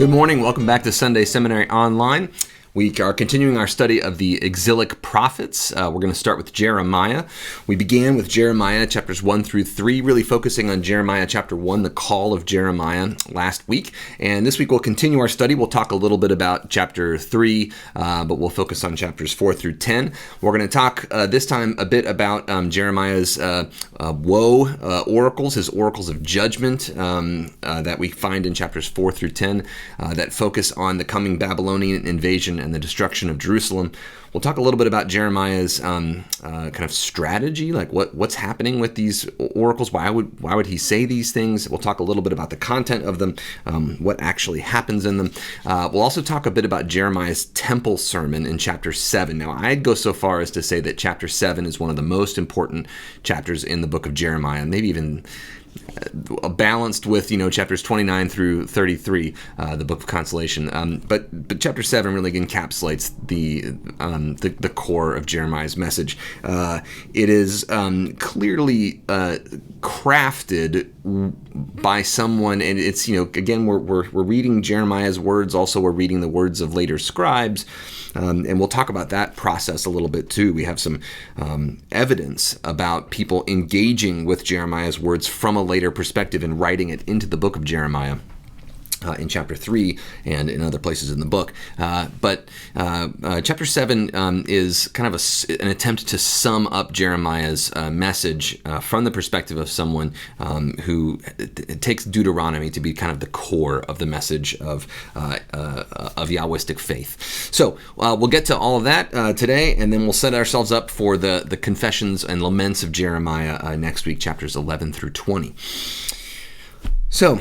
Good morning. Welcome back to Sunday Seminary Online. We are continuing our study of the exilic prophets. We're going to start with Jeremiah. We began with Jeremiah chapters 1 through 3, really focusing on Jeremiah chapter 1, the call of Jeremiah last week. And this week we'll continue our study. We'll talk a little bit about chapter 3, but we'll focus on chapters 4 through 10. We're going to talk this time a bit about Jeremiah's woe oracles, his oracles of judgment that we find in chapters 4 through 10 that focus on the coming Babylonian invasion and the destruction of Jerusalem. We'll talk a little bit about Jeremiah's kind of strategy, like what's happening with these oracles. Why would he say these things? We'll talk a little bit about the content of them, what actually happens in them. We'll also talk a bit about Jeremiah's temple sermon in chapter 7. Now, I'd go so far as to say that chapter 7 is one of the most important chapters in the book of Jeremiah, maybe even balanced with chapters 29 through 33, the book of consolation. But chapter 7 really encapsulates the core of Jeremiah's message. It is clearly crafted by someone, and it's again we're reading Jeremiah's words. Also, we're reading the words of later scribes. And we'll talk about that process a little bit too. We have some evidence about people engaging with Jeremiah's words from a later perspective and writing it into the book of Jeremiah. In chapter 3 and in other places in the book. But chapter 7 is kind of an attempt to sum up Jeremiah's message from the perspective of someone who takes Deuteronomy to be kind of the core of the message of Yahwistic faith. So we'll get to all of that today, and then we'll set ourselves up for the confessions and laments of Jeremiah next week, chapters 11 through 20. So,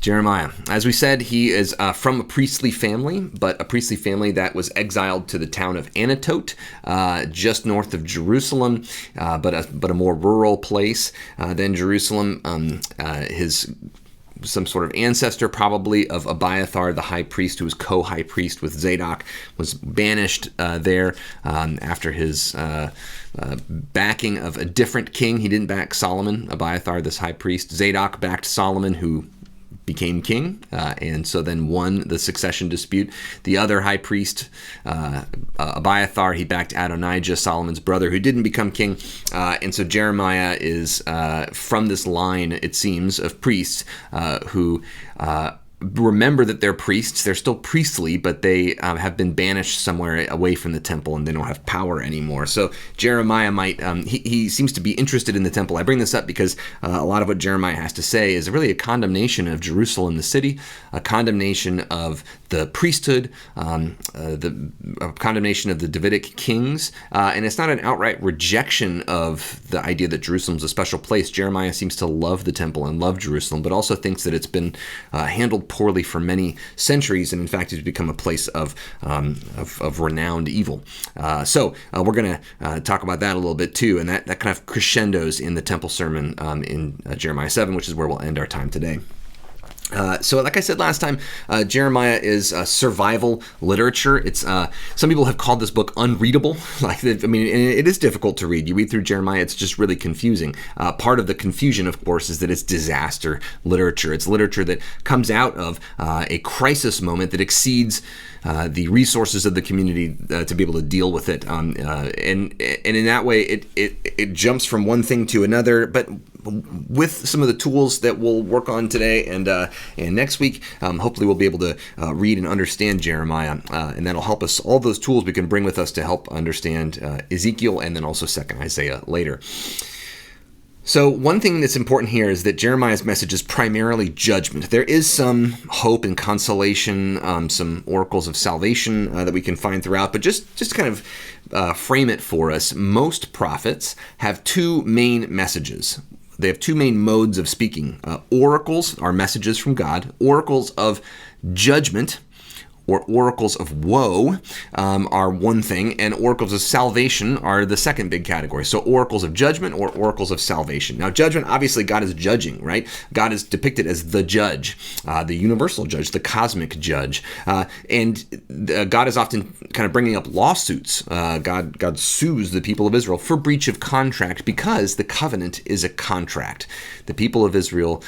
Jeremiah, as we said, he is from a priestly family, but a priestly family that was exiled to the town of Anatote, just north of Jerusalem, but a more rural place than Jerusalem. Some sort of ancestor, probably, of Abiathar, the high priest, who was co-high priest with Zadok, was banished there after his backing of a different king. He didn't back Solomon, Abiathar, this high priest. Zadok backed Solomon, who became king, and so then won the succession dispute. The other high priest, Abiathar, he backed Adonijah, Solomon's brother, who didn't become king. And so Jeremiah is from this line, it seems, of priests who remember that they're priests. They're still priestly, but they have been banished somewhere away from the temple, and they don't have power anymore. So Jeremiah might, he seems to be interested in the temple. I bring this up because a lot of what Jeremiah has to say is really a condemnation of Jerusalem, the city, a condemnation of the priesthood, a condemnation of the Davidic kings, and it's not an outright rejection of the idea that Jerusalem's a special place. Jeremiah seems to love the temple and love Jerusalem, but also thinks that it's been handled poorly for many centuries, and in fact it's become a place of renowned evil. So we're going to talk about that a little bit too, and that kind of crescendos in the temple sermon in Jeremiah 7, which is where we'll end our time today. So like I said last time, Jeremiah is survival literature. It's some people have called this book unreadable. It is difficult to read. You read through Jeremiah, it's just really confusing. Part of the confusion, of course, is that it's disaster literature. It's literature that comes out of a crisis moment that exceeds the resources of the community to be able to deal with it. And in that way, it jumps from one thing to another, but with some of the tools that we'll work on today and next week, hopefully we'll be able to read and understand Jeremiah, and that'll help us. All those tools we can bring with us to help understand Ezekiel and then also 2nd Isaiah later. So one thing that's important here is that Jeremiah's message is primarily judgment. There is some hope and consolation, some oracles of salvation that we can find throughout, but just to kind of frame it for us, most prophets have two main messages. They have two main modes of speaking. Oracles are messages from God. Oracles of judgment or oracles of woe are one thing, and oracles of salvation are the second big category. So oracles of judgment or oracles of salvation. Now, judgment, obviously, God is judging, right? God is depicted as the judge, the universal judge, the cosmic judge. And God is often kind of bringing up lawsuits. God sues the people of Israel for breach of contract because the covenant is a contract. The people of Israel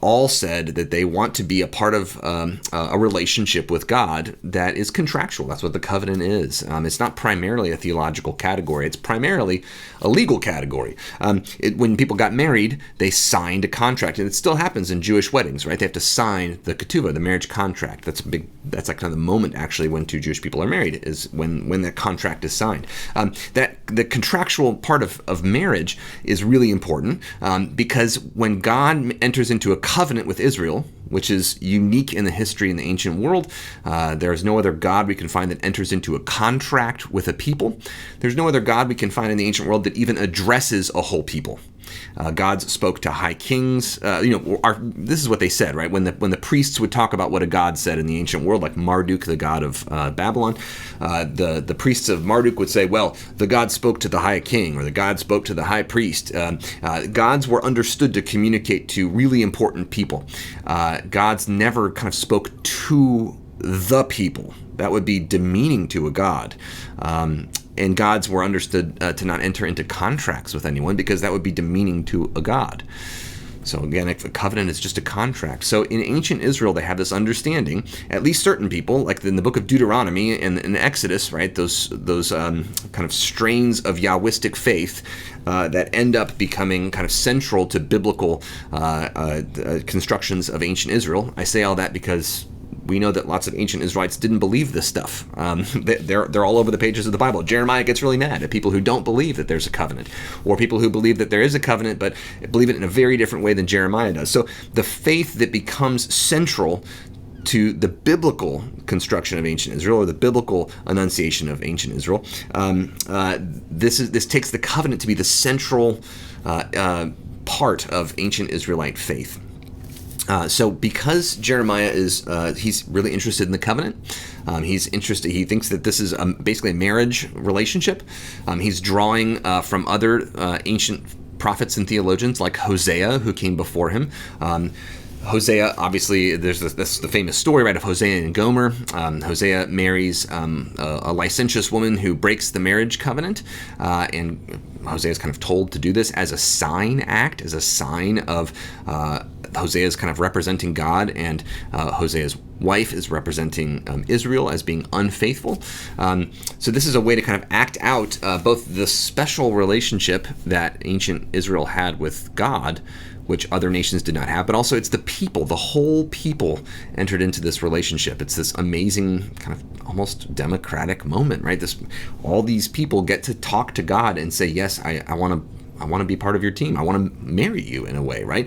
all said that they want to be a part of a relationship with God that is contractual. That's what the covenant is. It's not primarily a theological category. It's primarily a legal category. When people got married, they signed a contract, and it still happens in Jewish weddings, right? They have to sign the ketubah, the marriage contract. That's like kind of the moment actually when two Jewish people are married, is when that contract is signed. That the contractual part of marriage is really important because when God enters into a covenant with Israel, which is unique in the history in the ancient world. There is no other God we can find that enters into a contract with a people. There's no other God we can find in the ancient world that even addresses a whole people. God spoke to high kings. This is what they said, right? When the priests would talk about what a god said in the ancient world, like Marduk, the god of Babylon, the priests of Marduk would say, well, the god spoke to the high king, or the god spoke to the high priest. Gods were understood to communicate to really important people. Gods never kind of spoke to the people. That would be demeaning to a god. And gods were understood to not enter into contracts with anyone because that would be demeaning to a god. So again, a covenant is just a contract. So in ancient Israel, they have this understanding, at least certain people, like in the book of Deuteronomy and in Exodus, right? Those kind of strains of Yahwistic faith that end up becoming kind of central to biblical constructions of ancient Israel. I say all that because we know that lots of ancient Israelites didn't believe this stuff. They're all over the pages of the Bible. Jeremiah gets really mad at people who don't believe that there's a covenant, or people who believe that there is a covenant but believe it in a very different way than Jeremiah does. So the faith that becomes central to the biblical construction of ancient Israel, or the biblical enunciation of ancient Israel, this takes the covenant to be the central part of ancient Israelite faith. So because Jeremiah he's really interested in the covenant, he thinks that this is basically a marriage relationship. He's drawing from other ancient prophets and theologians like Hosea, who came before him. Hosea, obviously, there's the famous story, right, of Hosea and Gomer. Hosea marries a licentious woman who breaks the marriage covenant, and Hosea is kind of told to do this as a sign of Hosea is kind of representing God, and Hosea's wife is representing Israel as being unfaithful. So this is a way to kind of act out both the special relationship that ancient Israel had with God, which other nations did not have, but also it's the people, the whole people entered into this relationship. It's this amazing kind of almost democratic moment, right? All these people get to talk to God and say, yes, I want to be part of your team. I want to marry you in a way, right?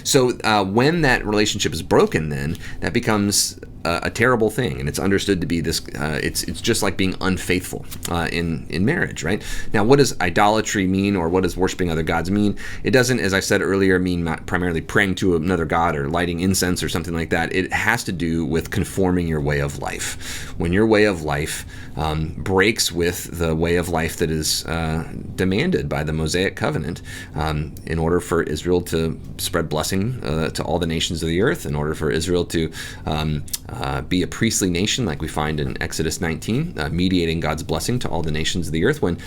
So when that relationship is broken, then that becomes a terrible thing, and it's understood to be this. It's just like being unfaithful in marriage, right? Now, what does idolatry mean, or what does worshiping other gods mean? It doesn't, as I said earlier, mean primarily praying to another god or lighting incense or something like that. It has to do with conforming your way of life. When your way of life breaks with the way of life that is demanded by the Mosaic covenant, in order for Israel to spread blessing to all the nations of the earth, in order for Israel to be a priestly nation like we find in Exodus 19, mediating God's blessing to all the nations of the earth. When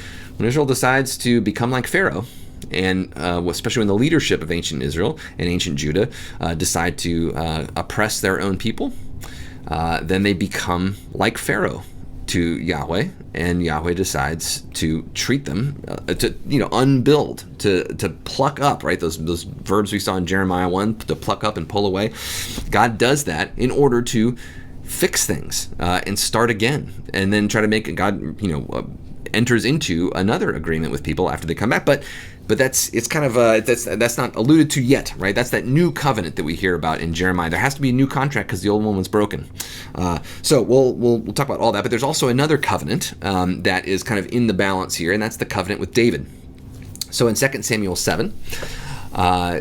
Israel decides to become like Pharaoh, and especially when the leadership of ancient Israel and ancient Judah decide to oppress their own people, then they become like Pharaoh to Yahweh, and Yahweh decides to treat them, to unbuild, to pluck up, right? Those verbs we saw in Jeremiah 1, to pluck up and pull away. God does that in order to fix things and start again, and then try to make God, enters into another agreement with people after they come back. But that's not alluded to yet, right? That's that new covenant that we hear about in Jeremiah. There has to be a new contract because the old one was broken. So we'll talk about all that. But there's also another covenant that is kind of in the balance here, and that's the covenant with David. So in 2 Samuel 7,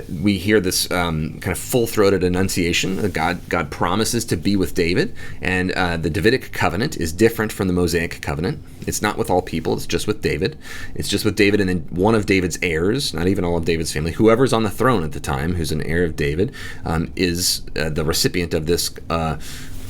we hear this kind of full-throated enunciation that God promises to be with David, and the Davidic covenant is different from the Mosaic covenant. It's not with all people, it's just with David. It's just with David and then one of David's heirs, not even all of David's family. Whoever's on the throne at the time, who's an heir of David, is the recipient of this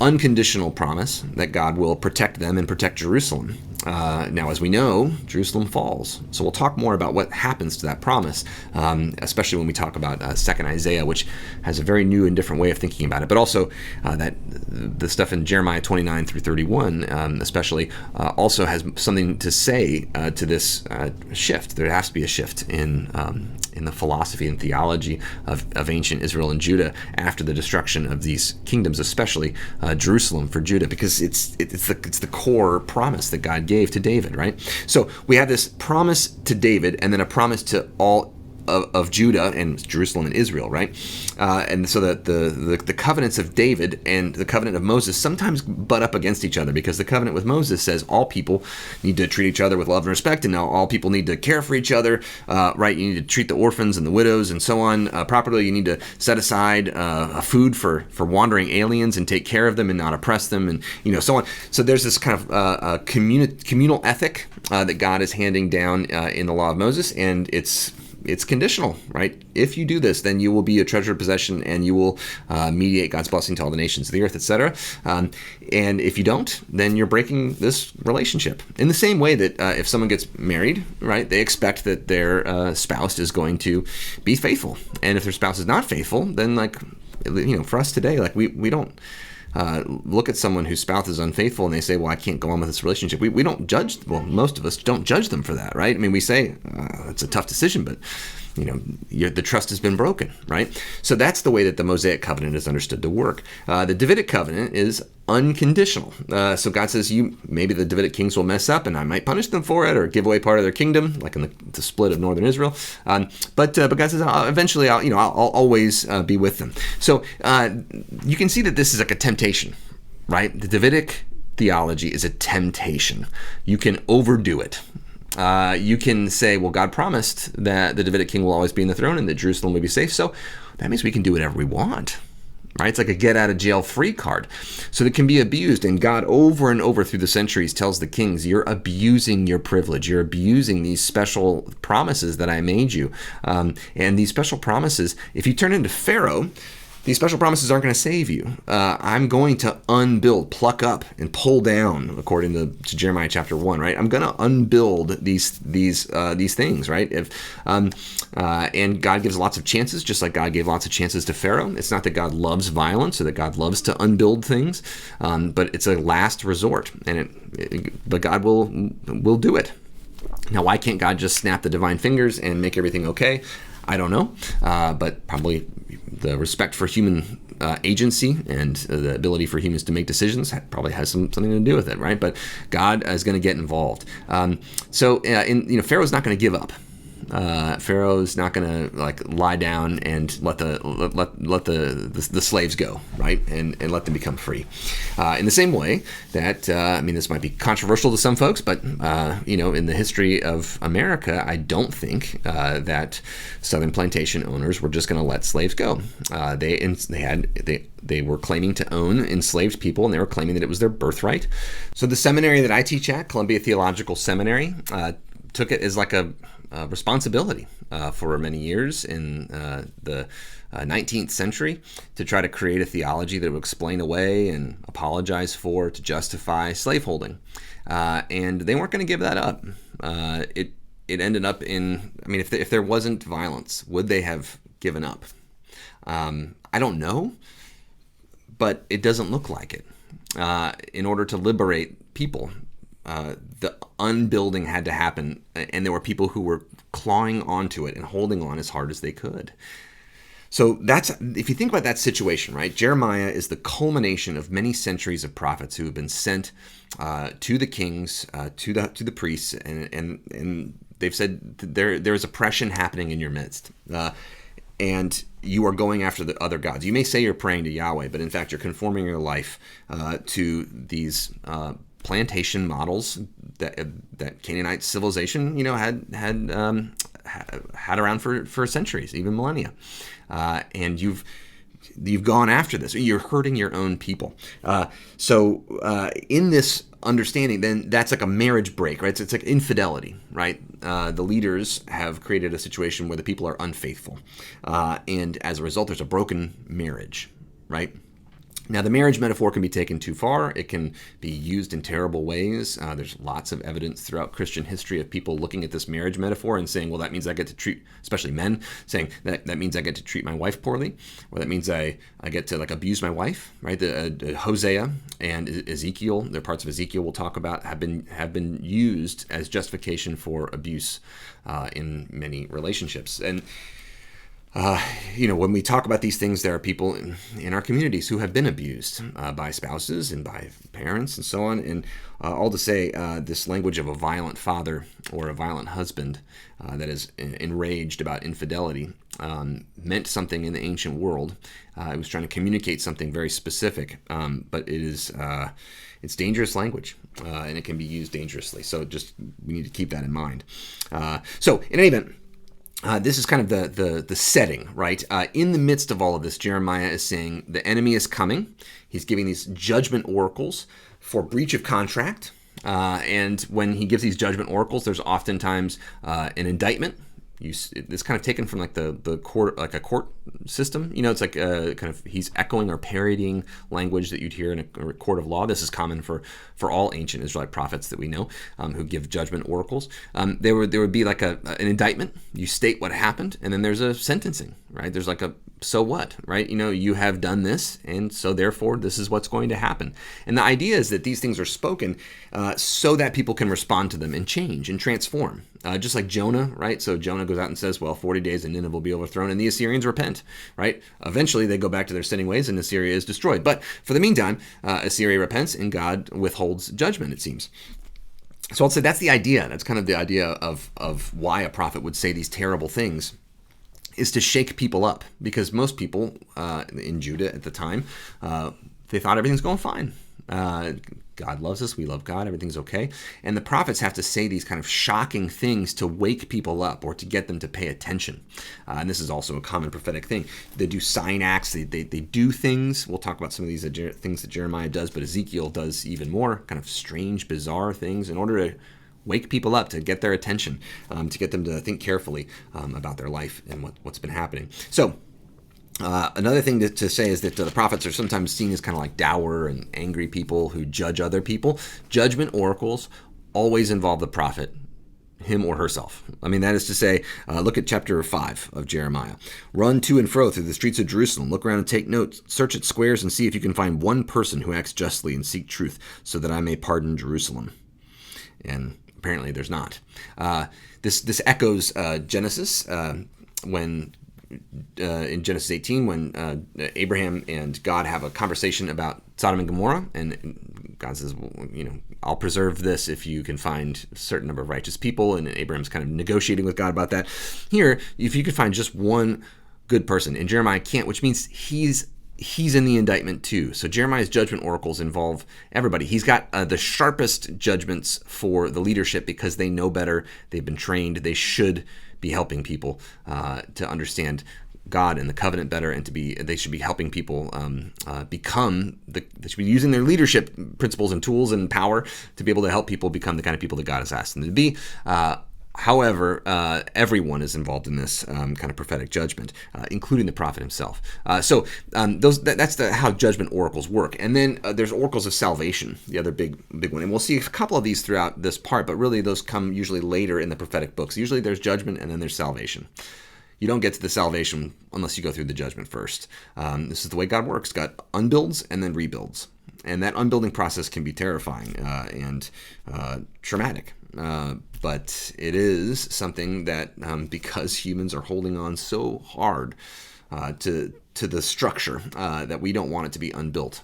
unconditional promise that God will protect them and protect Jerusalem. Now, as we know, Jerusalem falls. So we'll talk more about what happens to that promise, especially when we talk about 2nd Isaiah, which has a very new and different way of thinking about it. But also that the stuff in Jeremiah 29 through 31, especially, also has something to say to this shift. There has to be a shift in the philosophy and theology of ancient Israel and Judah after the destruction of these kingdoms, especially Jerusalem for Judah, because it's the core promise that God gave to David, right? So we have this promise to David and then a promise to all of Judah and Jerusalem and Israel, right? And so that the covenants of David and the covenant of Moses sometimes butt up against each other, because the covenant with Moses says all people need to treat each other with love and respect, and now all people need to care for each other, right? You need to treat the orphans and the widows and so on properly. You need to set aside food for wandering aliens and take care of them and not oppress them, and so on. So there's this kind of communal ethic that God is handing down in the law of Moses, and it's conditional, right? If you do this, then you will be a treasured possession and you will mediate God's blessing to all the nations of the earth, etc. And if you don't, then you're breaking this relationship. In the same way that if someone gets married, right, they expect that their spouse is going to be faithful. And if their spouse is not faithful, then for us today, we don't look at someone whose spouse is unfaithful and they say, well, I can't go on with this relationship. We don't judge, well, most of us don't judge them for that, right? I mean, we say, it's a tough decision, but the trust has been broken, right? So that's the way that the Mosaic covenant is understood to work. The Davidic covenant is unconditional. So God says, maybe the Davidic kings will mess up and I might punish them for it or give away part of their kingdom, like in the split of northern Israel. But God says, eventually I'll always be with them. So you can see that this is like a temptation, right? The Davidic theology is a temptation. You can overdo it. You can say, well, God promised that the Davidic king will always be in the throne and that Jerusalem will be safe. So that means we can do whatever we want, right? It's like a get out of jail free card. So it can be abused. And God over and over through the centuries tells the kings, you're abusing your privilege. You're abusing these special promises that I made you. And these special promises, if you turn into Pharaoh, these special promises aren't going to save you. I'm going to unbuild, pluck up, and pull down, according to Jeremiah chapter 1, right? I'm going to unbuild these things, right? And God gives lots of chances, just like God gave lots of chances to Pharaoh. It's not that God loves violence or that God loves to unbuild things, but it's a last resort, but God will do it. Now, why can't God just snap the divine fingers and make everything okay? I don't know, but probably the respect for human agency and the ability for humans to make decisions probably has something to do with it, right? But God is going to get involved. Pharaoh's not going to give up. Pharaoh's not going to lie down and let the slaves go, right, and let them become free. In the same way that this might be controversial to some folks, but in the history of America, I don't think that Southern plantation owners were just going to let slaves go. They were claiming to own enslaved people, and they were claiming that it was their birthright. So the seminary that I teach at, Columbia Theological Seminary, took it as like a responsibility for many years in the 19th century to try to create a theology that would explain away and apologize for, to justify slaveholding. And they weren't going to give that up. It ended up in, if there wasn't violence, would they have given up? I don't know, but it doesn't look like it. In order to liberate people, the unbuilding had to happen, and there were people who were clawing onto it and holding on as hard as they could. So if you think about that situation, right? Jeremiah is the culmination of many centuries of prophets who have been sent to the kings, to the priests, and they've said there is oppression happening in your midst. And you are going after the other gods. You may say you're praying to Yahweh, but in fact you're conforming your life to these had Canaanite civilization, had had around for centuries, even millennia, and you've gone after this. You're hurting your own people. So in this understanding, then that's like a marriage break, right? So it's like infidelity, right? The leaders have created a situation where the people are unfaithful, and as a result, there's a broken marriage, right? Now, the marriage metaphor can be taken too far. It can be used in terrible ways. There's lots of evidence throughout Christian history of people looking at this marriage metaphor and saying, well, that means I get to treat, especially men, saying that means I get to treat my wife poorly, or that means I get to like abuse my wife, right? The Hosea and Ezekiel, the parts of Ezekiel we'll talk about, have been used as justification for abuse in many relationships. And when we talk about these things, there are people in our communities who have been abused by spouses and by parents and so on. And all to say, this language of a violent father or a violent husband that is enraged about infidelity meant something in the ancient world. It was trying to communicate something very specific, but it's dangerous language, and it can be used dangerously. So we need to keep that in mind. So in any event, this is kind of the setting, right? In the midst of all of this, Jeremiah is saying the enemy is coming. He's giving these judgment oracles for breach of contract. And when he gives these judgment oracles, there's oftentimes an indictment. It's kind of taken from like the court, like a court system. It's like kind of he's echoing or parodying language that you'd hear in a court of law. This is common for all ancient Israelite prophets that we know who give judgment oracles. There would be like an indictment. You state what happened, and then there's a sentencing, right? There's like a so what, right? You have done this, and so therefore this is what's going to happen. And the idea is that these things are spoken so that people can respond to them and change and transform. Just like Jonah, right? So Jonah goes out and says, well, 40 days and Nineveh will be overthrown, and the Assyrians repent, right? Eventually they go back to their sinning ways and Assyria is destroyed. But for the meantime, Assyria repents and God withholds judgment, it seems. So I'll say that's the idea. That's kind of the idea of why a prophet would say these terrible things, is to shake people up, because most people in Judah at the time, they thought everything's going fine. God loves us. We love God. Everything's okay. And the prophets have to say these kind of shocking things to wake people up or to get them to pay attention. And this is also a common prophetic thing. They do sign acts. They do things. We'll talk about some of these things that Jeremiah does, but Ezekiel does even more kind of strange, bizarre things in order to wake people up, to get their attention, to get them to think carefully about their life and what's been happening. So another thing to say is that the prophets are sometimes seen as kind of like dour and angry people who judge other people. Judgment oracles always involve the prophet, him or herself. I mean, that is to say, look at chapter 5 of Jeremiah. Run to and fro through the streets of Jerusalem. Look around and take notes. Search its squares and see if you can find one person who acts justly and seek truth, so that I may pardon Jerusalem. And apparently there's not. This echoes Genesis when in Genesis 18, when Abraham and God have a conversation about Sodom and Gomorrah, and God says, well, I'll preserve this if you can find a certain number of righteous people, and Abraham's kind of negotiating with God about that. Here, if you could find just one good person, and Jeremiah can't, which means he's in the indictment too. So Jeremiah's judgment oracles involve everybody. He's got the sharpest judgments for the leadership because they know better. They've been trained. They should be helping people to understand God and the covenant better, and they should be helping people they should be using their leadership principles and tools and power to be able to help people become the kind of people that God has asked them to be. However, everyone is involved in this kind of prophetic judgment, including the prophet himself. So that's how judgment oracles work. And then there's oracles of salvation, the other big one. And we'll see a couple of these throughout this part, but really those come usually later in the prophetic books. Usually there's judgment and then there's salvation. You don't get to the salvation unless you go through the judgment first. This is the way God works. God unbuilds and then rebuilds. And that unbuilding process can be terrifying and traumatic. But it is something that because humans are holding on so hard to the structure that we don't want it to be unbuilt.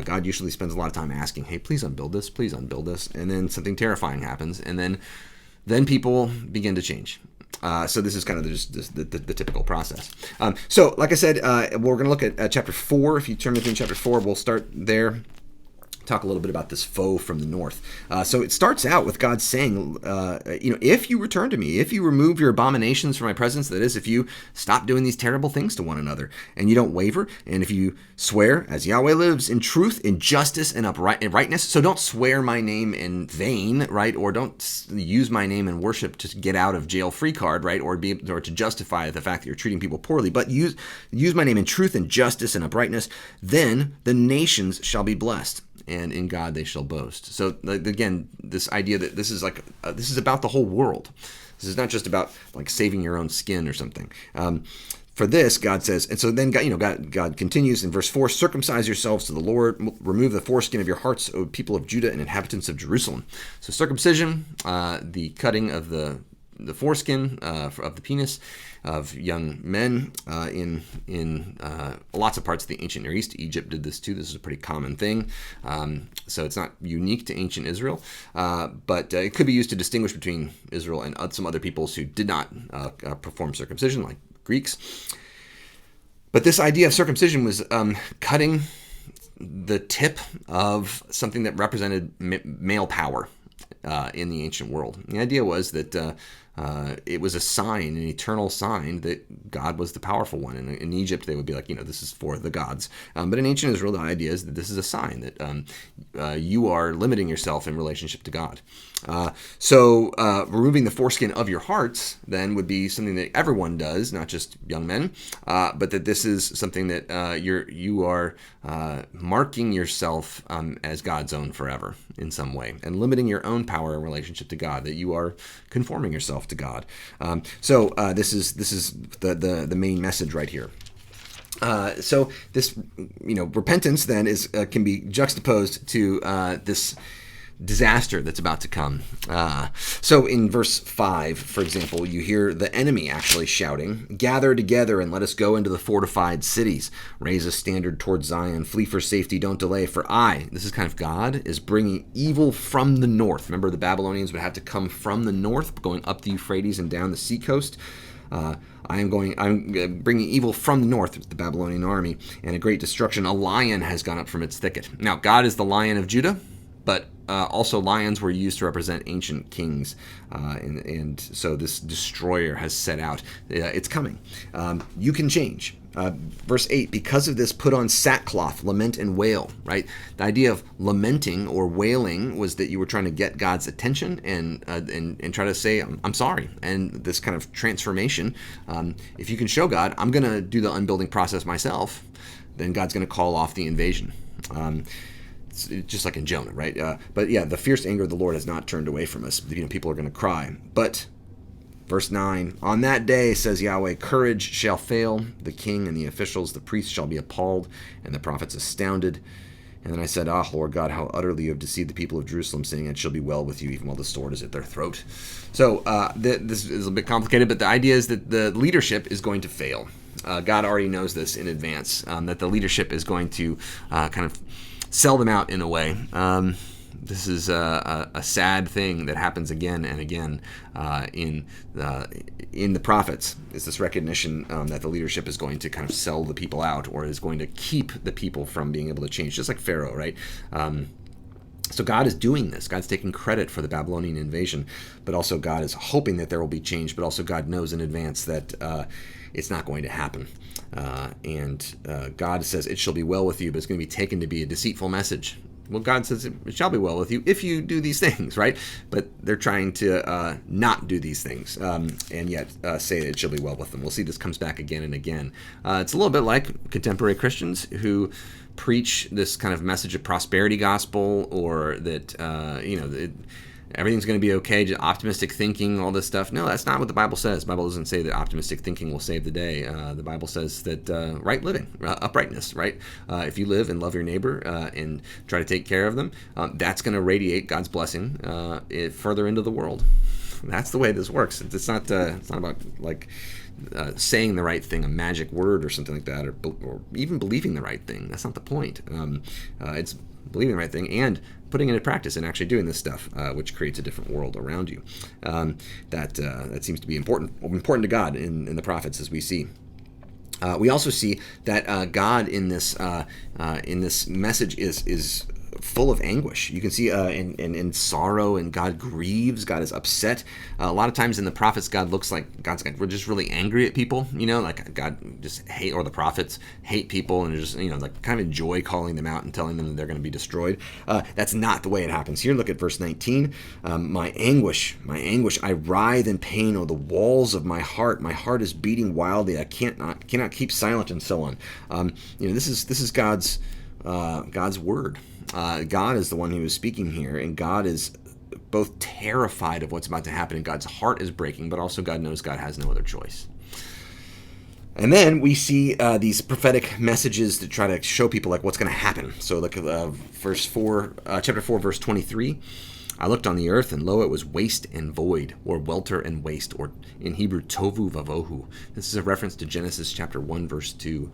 God usually spends a lot of time asking, hey, please unbuild this, please unbuild this. And then something terrifying happens. And then people begin to change. So this is kind of just the typical process. So like I said, we're going to look at chapter 4. If you turn with me in chapter 4, we'll start there. talk a little bit about this foe from the north. So it starts out with God saying, if you return to me, if you remove your abominations from my presence, that is, if you stop doing these terrible things to one another and you don't waver, and if you swear, as Yahweh lives, in truth, in justice, and uprightness. So don't swear my name in vain, right? Or don't use my name in worship to get out of jail free card, right? Or to justify the fact that you're treating people poorly, but use my name in truth and justice and uprightness. Then the nations shall be blessed, and in God they shall boast. So again, this idea that this is about the whole world. This is not just about like saving your own skin or something. For this, God says, and so then God continues in verse 4, circumcise yourselves to the Lord, remove the foreskin of your hearts, O people of Judah and inhabitants of Jerusalem. So circumcision, the cutting of the foreskin of the penis of young men in lots of parts of the ancient Near East. Egypt did this too. This is a pretty common thing. So it's not unique to ancient Israel, but it could be used to distinguish between Israel and some other peoples who did not perform circumcision, like Greeks. But this idea of circumcision was cutting the tip of something that represented male power in the ancient world. The idea was that it was a sign, an eternal sign that God was the powerful one. And in Egypt, they would be like, this is for the gods. But in ancient Israel, the idea is that this is a sign that you are limiting yourself in relationship to God. So removing the foreskin of your hearts then would be something that everyone does, not just young men, but that this is something that you are marking yourself as God's own forever in some way, and limiting your own power in relationship to God, that you are conforming yourself to God. So this is the main message right here. So this repentance then can be juxtaposed to this disaster that's about to come. So in verse 5, for example, you hear the enemy actually shouting, "Gather together and let us go into the fortified cities. Raise a standard towards Zion. Flee for safety. Don't delay. For this is kind of God, is bringing evil from the north." Remember, the Babylonians would have to come from the north, going up the Euphrates and down the seacoast. I'm bringing evil from the north, the Babylonian army, and a great destruction. A lion has gone up from its thicket. Now, God is the Lion of Judah, but also lions were used to represent ancient kings, and so this destroyer has set out. It's coming. You can change. Verse 8, because of this, put on sackcloth, lament and wail, right? The idea of lamenting or wailing was that you were trying to get God's attention and try to say, I'm sorry. And this kind of transformation, if you can show God, I'm going to do the unbuilding process myself, then God's going to call off the invasion. It's just like in Jonah, right? But yeah, the fierce anger of the Lord has not turned away from us. People are going to cry. But verse 9, on that day, says Yahweh, courage shall fail, the king and the officials, the priests shall be appalled, and the prophets astounded. And then I said, Lord God, how utterly you have deceived the people of Jerusalem, saying, it shall be well with you, even while the sword is at their throat. So this is a bit complicated, but the idea is that the leadership is going to fail. God already knows this in advance, that the leadership is going to kind of sell them out in a way. This is a sad thing that happens again and again in the prophets. Is this recognition that the leadership is going to kind of sell the people out, or is going to keep the people from being able to change, just like Pharaoh, right? So God is doing this. God's taking credit for the Babylonian invasion, but also God is hoping that there will be change, but also God knows in advance that it's not going to happen. And God says, it shall be well with you, but it's going to be taken to be a deceitful message. Well, God says it shall be well with you if you do these things, right? But they're trying to not do these things, and yet say that it shall be well with them. We'll see this comes back again and again. It's a little bit like contemporary Christians who preach this kind of message of prosperity gospel, or that everything's going to be okay, just optimistic thinking, all this stuff. No, that's not what the Bible says. The Bible doesn't say that optimistic thinking will save the day. The Bible says that right living, uprightness, right? If you live and love your neighbor and try to take care of them, that's going to radiate God's blessing further into the world. That's the way this works. It's not about like saying the right thing, a magic word or something like that, or even believing the right thing. That's not the point. It's believing the right thing and putting it into practice and actually doing this stuff, which creates a different world around you. That seems to be important to God in the prophets, as we see. We also see that God in this message is full of anguish. You can see in sorrow, and God grieves, God is upset. A lot of times in the prophets, God looks like we're just really angry at people, like God just hate, or the prophets hate people and just, like kind of enjoy calling them out and telling them that they're going to be destroyed. That's not the way it happens here. Look at verse 19. My anguish, I writhe in pain, the walls of my heart is beating wildly. I cannot keep silent, and so on. This is God's word. God is the one who is speaking here, and God is both terrified of what's about to happen, and God's heart is breaking, but also God knows God has no other choice. And then we see these prophetic messages to try to show people like what's going to happen. So look at chapter 4, verse 23. I looked on the earth, and lo, it was waste and void, or welter and waste, or in Hebrew, tovu vavohu. This is a reference to Genesis chapter 1, verse 2.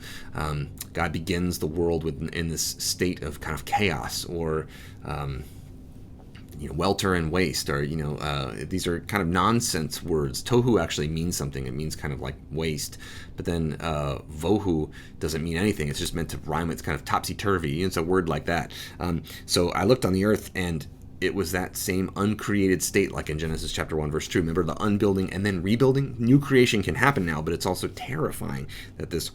God begins the world in this state of kind of chaos, or welter and waste, or these are kind of nonsense words. Tohu actually means something. It means kind of like waste, but then vohu doesn't mean anything. It's just meant to rhyme. It's kind of topsy-turvy. It's a word like that. So I looked on the earth, and it was that same uncreated state, like in Genesis chapter 1, verse 2. Remember, the unbuilding and then rebuilding? New creation can happen now, but it's also terrifying that this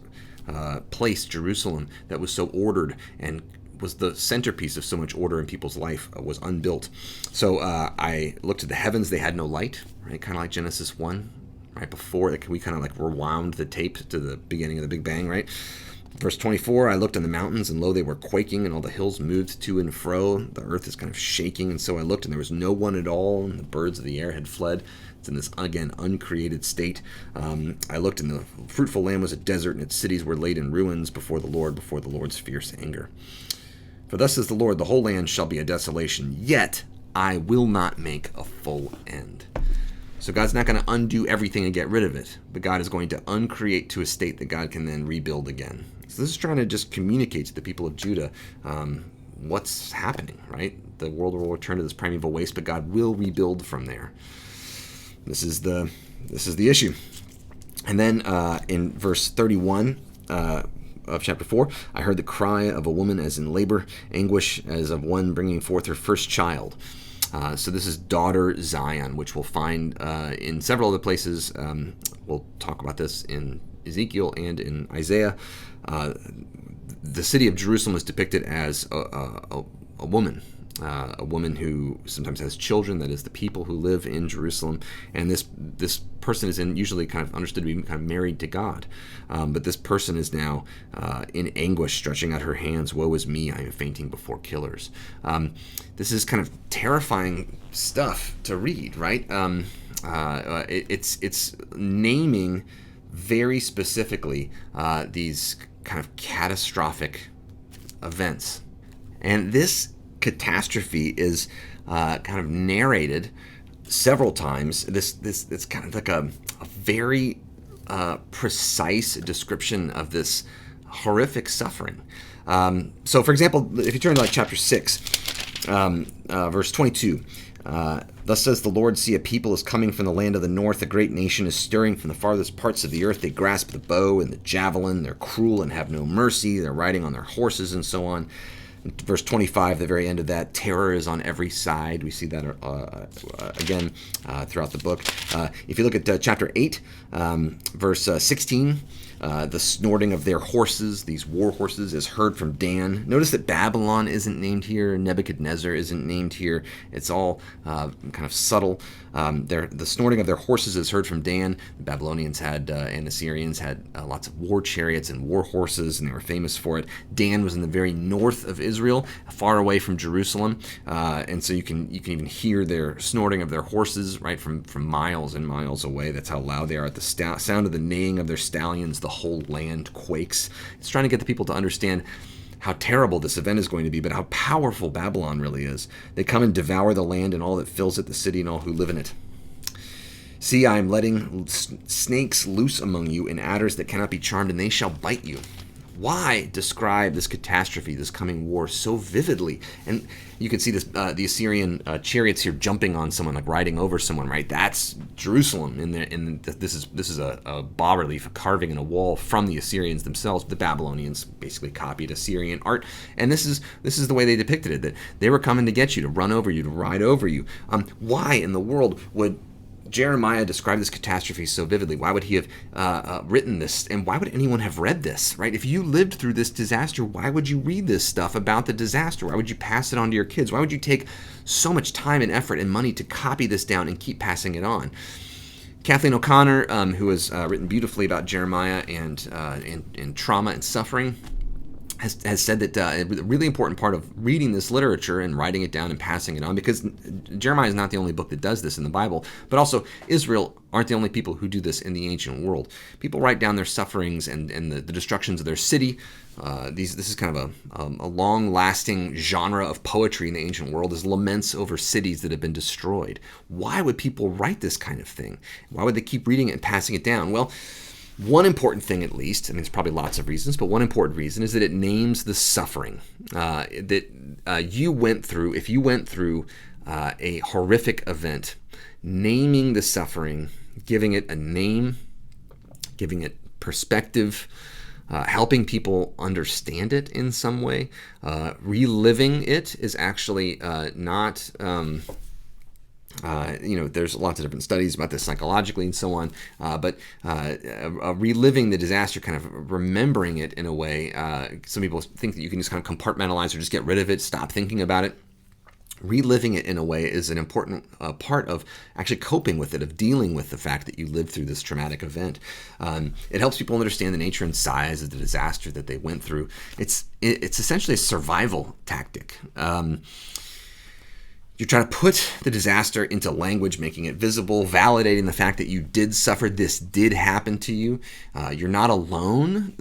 place, Jerusalem, that was so ordered and was the centerpiece of so much order in people's life, was unbuilt. So I looked at the heavens. They had no light, right? Kind of like Genesis 1, right before. We kind of like rewound the tape to the beginning of the Big Bang, right? Verse 24, I looked on the mountains, and lo, they were quaking, and all the hills moved to and fro. The earth is kind of shaking, and so I looked, and there was no one at all, and the birds of the air had fled. It's in this, again, uncreated state. I looked, and the fruitful land was a desert, and its cities were laid in ruins before the Lord's fierce anger. For thus says the Lord, the whole land shall be a desolation, yet I will not make a full end. So God's not going to undo everything and get rid of it, but God is going to uncreate to a state that God can then rebuild again. So this is trying to just communicate to the people of Judah what's happening, right? The world will return to this primeval waste, but God will rebuild from there. This is the issue. And then in verse 31 of chapter 4, I heard the cry of a woman as in labor, anguish as of one bringing forth her first child. So this is daughter Zion, which we'll find in several other places. We'll talk about this in Ezekiel and in Isaiah. The city of Jerusalem is depicted as a woman. A woman who sometimes has children, that is the people who live in Jerusalem, and this person is usually kind of understood to be kind of married to God, but this person is now in anguish, stretching out her hands. Woe is me, I am fainting before killers. This is kind of terrifying stuff to read, right? It's naming very specifically these kind of catastrophic events, and this catastrophe is kind of narrated several times. This kind of like a very precise description of this horrific suffering. So, for example, if you turn to like chapter 6, verse 22, thus says the Lord, see, a people is coming from the land of the north. A great nation is stirring from the farthest parts of the earth. They grasp the bow and the javelin. They're cruel and have no mercy. They're riding on their horses and so on. Verse 25, the very end of that, terror is on every side. We see that again throughout the book. If you look at chapter 8, verse 16, the snorting of their horses, these war horses, is heard from Dan. Notice that Babylon isn't named here. Nebuchadnezzar isn't named here. It's all kind of subtle. The snorting of their horses is heard from Dan. The Babylonians had and Assyrians had lots of war chariots and war horses, and they were famous for it. Dan was in the very north of Israel, far away from Jerusalem, and so you can even hear their snorting of their horses right from miles and miles away. That's how loud they are. At the sound of the neighing of their stallions, the whole land quakes. It's trying to get the people to understand how terrible this event is going to be, but how powerful Babylon really is. They come and devour the land and all that fills it, the city and all who live in it. See, I am letting snakes loose among you, and adders that cannot be charmed, and they shall bite you. why describe this catastrophe, this coming war, so vividly? And you can see this, the Assyrian chariots here jumping on someone, like riding over someone, right? That's Jerusalem. This is a bas relief, a carving in a wall from the Assyrians themselves. The Babylonians basically copied Assyrian art, and this is the way they depicted it, that they were coming to get you, to run over you, to ride over you. Why in the world would Jeremiah described this catastrophe so vividly? Why would he have written this? And why would anyone have read this, right? If you lived through this disaster, why would you read this stuff about the disaster? Why would you pass it on to your kids? Why would you take so much time and effort and money to copy this down and keep passing it on? Kathleen O'Connor, who has written beautifully about Jeremiah and trauma and suffering, has said that a really important part of reading this literature and writing it down and passing it on, because Jeremiah is not the only book that does this in the Bible, but also Israel aren't the only people who do this in the ancient world. People write down their sufferings and the destructions of their city. This is kind of a long-lasting genre of poetry in the ancient world, is laments over cities that have been destroyed. Why would people write this kind of thing? Why would they keep reading it and passing it down? Well, one important thing, at least, I mean, there's probably lots of reasons, but one important reason is that it names the suffering that you went through. If you went through a horrific event, naming the suffering, giving it a name, giving it perspective, helping people understand it in some way, reliving it is actually not... there's lots of different studies about this psychologically and so on, but reliving the disaster, kind of remembering it in a way, some people think that you can just kind of compartmentalize or just get rid of it, stop thinking about it. Reliving it in a way is an important part of actually coping with it, of dealing with the fact that you lived through this traumatic event. It helps people understand the nature and size of the disaster that they went through. It's essentially a survival tactic. You try to put the disaster into language, making it visible, validating the fact that you did suffer, this did happen to you. You're not alone.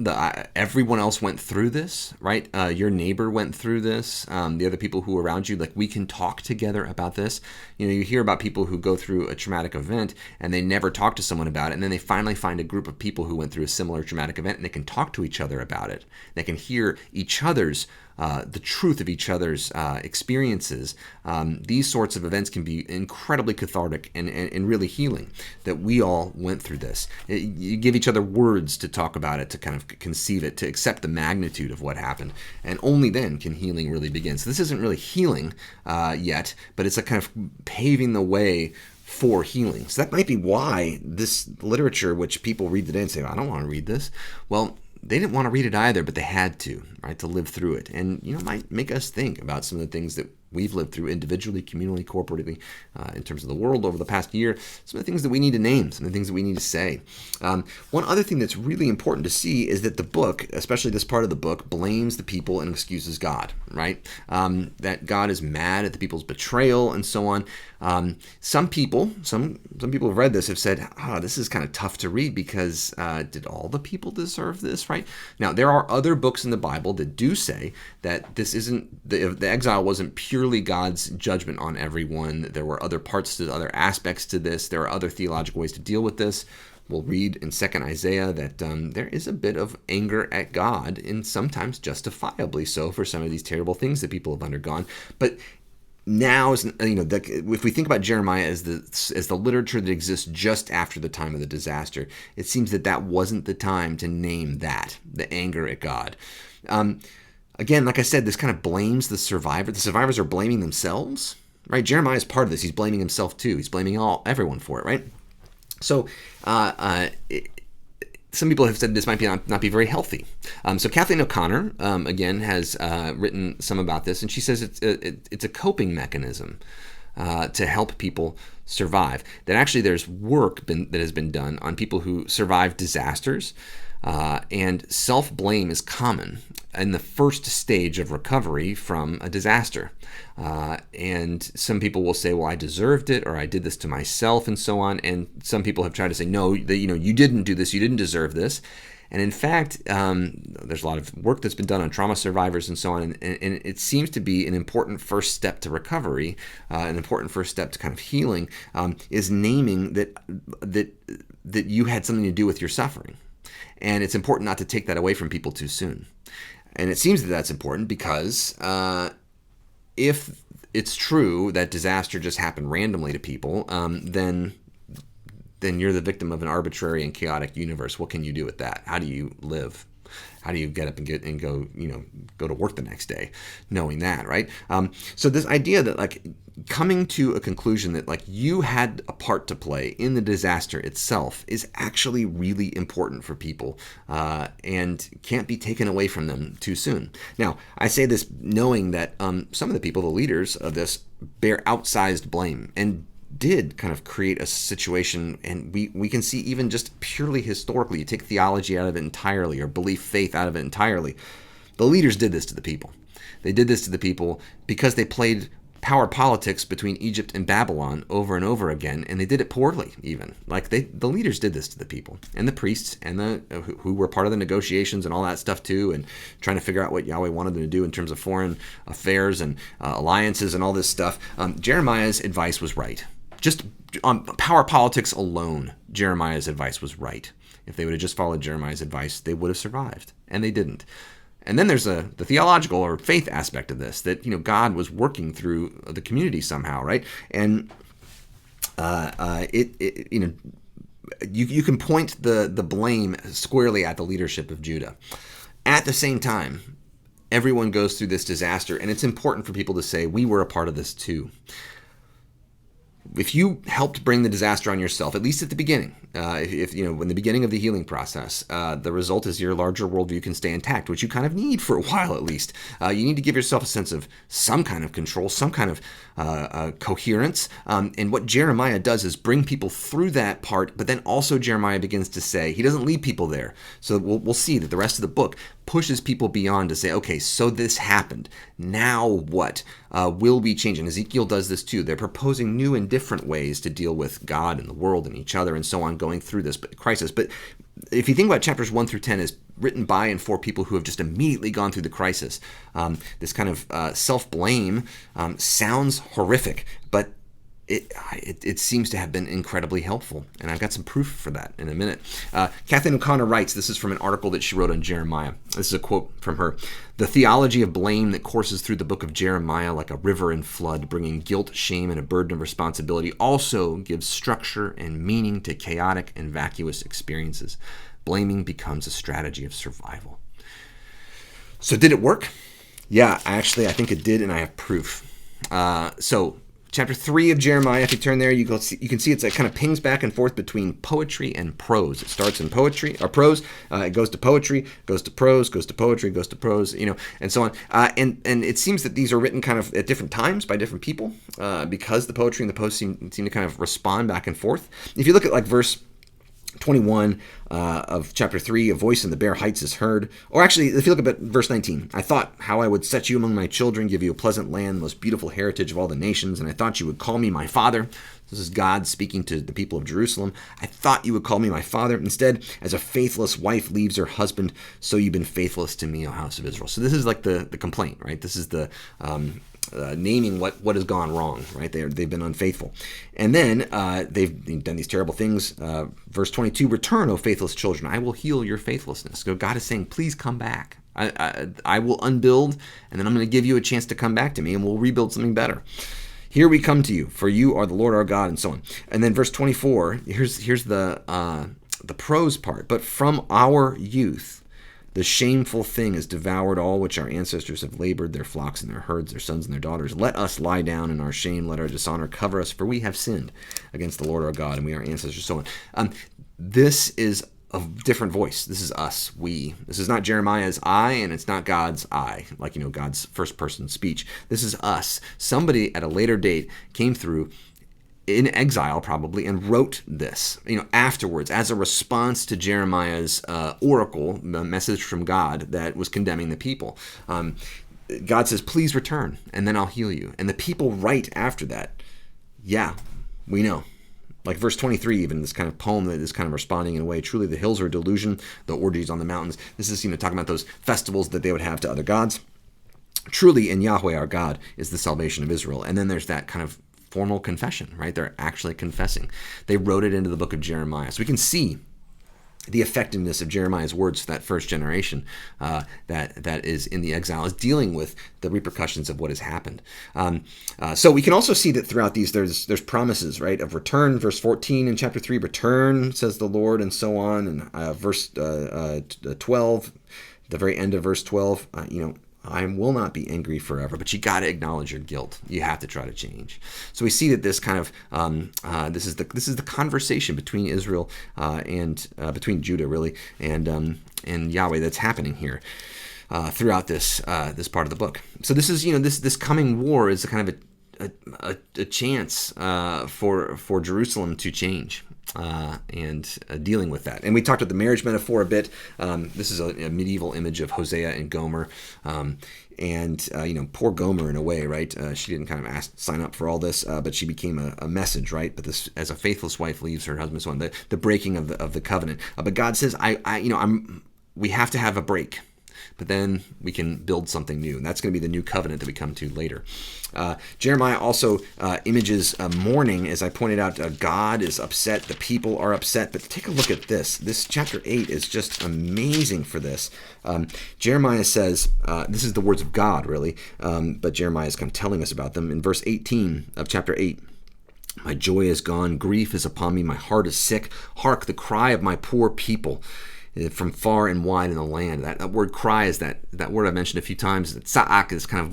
Everyone else went through this, right? Your neighbor went through this. The other people who are around you, like, we can talk together about this. You hear about people who go through a traumatic event and they never talk to someone about it, and then they finally find a group of people who went through a similar traumatic event, and they can talk to each other about it. They can hear each other's the truth of each other's experiences. These sorts of events can be incredibly cathartic and really healing, that we all went through this. You give each other words to talk about it, to kind of conceive it, to accept the magnitude of what happened, and only then can healing really begin. So this isn't really healing yet, but it's a kind of paving the way for healing. So that might be why this literature, which people read today and say, I don't want to read this. Well, they didn't want to read it either, but they had to, right, to live through it. And, it might make us think about some of the things that we've lived through individually, communally, corporately, in terms of the world over the past year, some of the things that we need to name, some of the things that we need to say. One other thing that's really important to see is that the book, especially this part of the book, blames the people and excuses God, right? That God is mad at the people's betrayal and so on. Some people who've read this have said, this is kind of tough to read because did all the people deserve this, right? Now, there are other books in the Bible that do say that this isn't, the exile wasn't purely God's judgment on everyone. There were other parts to other aspects to this. There are other theological ways to deal with this. We'll read in 2nd Isaiah that there is a bit of anger at God, and sometimes justifiably so, for some of these terrible things that people have undergone. But now, if we think about Jeremiah as the literature that exists just after the time of the disaster, it seems that wasn't the time to name that, the anger at God. Again, like I said, this kind of blames the survivor. The survivors are blaming themselves, right? Jeremiah is part of this. He's blaming himself too. He's blaming everyone for it, right? So some people have said this might not be very healthy. So Kathleen O'Connor, again, has written some about this, and she says it's a coping mechanism to help people survive. That actually there's work that has been done on people who survive disasters, and self-blame is common in the first stage of recovery from a disaster. And some people will say, well, I deserved it, or I did this to myself, and so on. And some people have tried to say, no, you didn't do this, you didn't deserve this. And in fact, there's a lot of work that's been done on trauma survivors and so on, and it seems to be an important first step to recovery, an important first step to kind of healing, is naming that you had something to do with your suffering. And it's important not to take that away from people too soon. And it seems that that's important because if it's true that disaster just happened randomly to people, then you're the victim of an arbitrary and chaotic universe. What can you do with that? How do you live? How do you get up and go to work the next day, knowing that, right? So this idea that like coming to a conclusion that like you had a part to play in the disaster itself is actually really important for people and can't be taken away from them too soon. Now, I say this knowing that some of the people, the leaders of this, bear outsized blame and did kind of create a situation, and we can see even just purely historically, you take theology out of it entirely or belief, faith out of it entirely. The leaders did this to the people. They did this to the people because they played power politics between Egypt and Babylon over and over again, and they did it poorly even. Like the leaders did this to the people, and the priests, and who were part of the negotiations and all that stuff too, and trying to figure out what Yahweh wanted them to do in terms of foreign affairs and alliances and all this stuff. Jeremiah's advice was right. Just on power politics alone, Jeremiah's advice was right. If they would have just followed Jeremiah's advice, they would have survived, and they didn't. And then there's the theological or faith aspect of this, that God was working through the community somehow, right? And you can point the blame squarely at the leadership of Judah. At the same time, everyone goes through this disaster, and it's important for people to say we were a part of this too. If you helped bring the disaster on yourself, at least at the beginning, in the beginning of the healing process, the result is your larger worldview can stay intact, which you kind of need for a while at least. You need to give yourself a sense of some kind of control, some kind of coherence. And what Jeremiah does is bring people through that part, but then also Jeremiah begins to say, he doesn't leave people there. So we'll see that the rest of the book pushes people beyond to say, okay, so this happened. Now what? Will we change? And Ezekiel does this too. They're proposing new and different ways to deal with God and the world and each other and so on, going through this crisis. But if you think about chapters 1 through 10 as written by and for people who have just immediately gone through the crisis, this kind of self-blame sounds horrific, but it seems to have been incredibly helpful, and I've got some proof for that in a minute. Kathleen O'Connor writes, this is from an article that she wrote on Jeremiah. This is a quote from her. "The theology of blame that courses through the book of Jeremiah like a river in flood, bringing guilt, shame, and a burden of responsibility, also gives structure and meaning to chaotic and vacuous experiences. Blaming becomes a strategy of survival." So did it work? Yeah, I think it did, and I have proof. So chapter 3 of Jeremiah, if you turn there, you can see it kind of pings back and forth between poetry and prose. It starts in poetry or prose, it goes to poetry, goes to prose, goes to poetry, goes to prose, and so on. And it seems that these are written kind of at different times by different people because the poetry and the prose seem to kind of respond back and forth. If you look at like verse 21 of chapter 3, a voice in the bare heights is heard. Or actually, if you look at verse 19, "I thought how I would set you among my children, give you a pleasant land, the most beautiful heritage of all the nations, and I thought you would call me my father." This is God speaking to the people of Jerusalem. "I thought you would call me my father. Instead, as a faithless wife leaves her husband, so you've been faithless to me, O house of Israel." So this is like the complaint, right? This is the naming what has gone wrong, right? They've been unfaithful. And then they've done these terrible things. Verse 22, "Return, O faithless children, I will heal your faithlessness." So God is saying, please come back. I will unbuild, and then I'm going to give you a chance to come back to me, and we'll rebuild something better. "Here we come to you, for you are the Lord our God," and so on. And then verse 24, here's the prose part. "But from our youth, the shameful thing has devoured all which our ancestors have labored, their flocks and their herds, their sons and their daughters. Let us lie down in our shame, let our dishonor cover us, for we have sinned against the Lord our God, and we are ancestors," so on. This is a different voice. This is us, we. This is not Jeremiah's I, and it's not God's I, like, God's first person speech. This is us. Somebody at a later date came through in exile probably and wrote this afterwards as a response to Jeremiah's oracle, the message from God that was condemning the people. God says, please return and then I'll heal you. And the people write after that, yeah, we know. Like verse 23, even this kind of poem that is kind of responding in a way, "Truly the hills are a delusion, the orgies on the mountains." This is talking about those festivals that they would have to other gods. "Truly in Yahweh our God is the salvation of Israel." And then there's that kind of formal confession, right? They're actually confessing. They wrote it into the book of Jeremiah. So we can see the effectiveness of Jeremiah's words to that first generation that is in the exile, is dealing with the repercussions of what has happened. So we can also see that throughout these, there's promises, right, of return. Verse 14 in chapter 3, return, says the Lord, and so on. And verse 12, the very end of verse 12, I will not be angry forever, but you got to acknowledge your guilt. You have to try to change. So we see that this kind of this is the conversation between Israel and between Judah, really, and Yahweh that's happening here throughout this part of the book. So this is this coming war is a kind of a chance for Jerusalem to change. And dealing with that. And we talked about the marriage metaphor a bit. This is a medieval image of Hosea and Gomer. Poor Gomer in a way, right? She didn't kind of sign up for all this, but she became a message, right? But this, as a faithless wife leaves her husband, so on, the breaking of the covenant. But God says, we have to have a break. But then we can build something new. And that's going to be the new covenant that we come to later. Jeremiah also images mourning. As I pointed out, God is upset. The people are upset. But take a look at this. This chapter 8 is just amazing for this. Jeremiah says, this is the words of God, really. But Jeremiah is kind of telling us about them. In verse 18 of chapter 8, my joy is gone. Grief is upon me. My heart is sick. Hark, the cry of my poor people from far and wide in the land. That word cry is that word I mentioned a few times. Sa'ak is kind